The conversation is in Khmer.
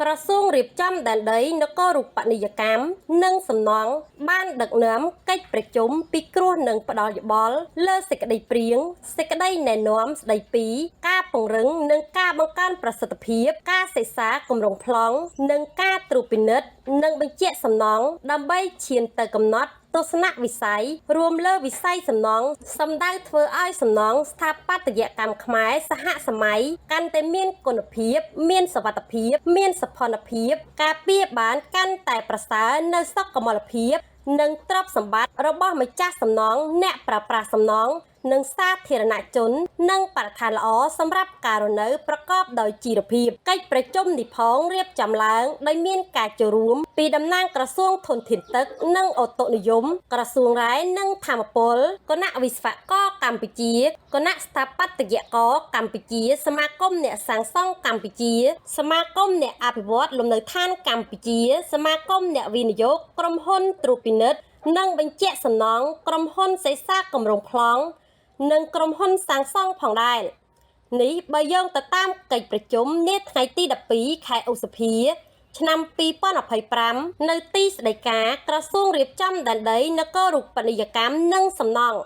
ក្រសួងរៀបចំដែនដីនគររូបនីយកម្មនិងសំណង់បានដឹកនាំកិច្ចប្រជុំពិគ្រោះនិងផ្ដល់យោបល់លើសេចក្តីព្រាងសេចក្តីណែនាំស្តីពីការពង្រឹងនិងការបង្កើនប្រសិទ្ធភាពការសិក្សាគម្រោងប្លង់និងការត្រួតពិនិត្យនិងបញ្ជាក់សំណង់ដើម្បីឈានទៅកំណត់ទស្សនវិស័យរួមលើវិស័យសំណង់សម្ដៅធ្វើឲ្យសំណង់ស្ថាបត្យកម្មខ្មែរសហសម័យកាន់តែមានគុណភាពមានសុវត្ថិភាពមានសោភ័ណភាពការពារបានកាន់តែប្រសើរនៅសុខុមាលភាពនិងទ្រព្យសម្បត្តិរបស់ម្ចាស់សំណង់អ្នកប្រើប្រាស់សំណង់និងសាធារណជននិងបរិស្ថានល្អសម្រាប់ការរស់នៅប្រកបដោយជីវភាពកិច្ចប្រជុំនេះផងរៀបចំឡើងដោយមានការចូលរួមពីតំណាងក្រសួងធនធានទឹកនិងអូតូនិយមក្រសួងរ៉ែនិងធម្មពលគណៈវិស្វករកម្ពុជាគណៈស្ថាបត្យករកម្ពុជាសមាគមអ្នកសាងសង់កម្ពុជាសមាគមអ្នកអភិវឌ្ឍលំនៅឋានកម្ពុជាសមាគមអ្នកវិនិយោគក្រុមហ៊ុនត្រួតពិនិត្យនិងបញ្ជាក់សំណង់ក្រុមហ៊ុនសេសាគម្រោងប្លង់និងក្រុមហ៊ុនសាងសង់ផងដែរនេះបើយោងទៅតាមកិច្ចប្រជុំនាថ្ងៃទី12ខែឧសភាឆ្នាំ2025នៅទីស្តីការក្រសួងរៀបចំដែនដីនគររូបនីយកម្មនិងសំណង់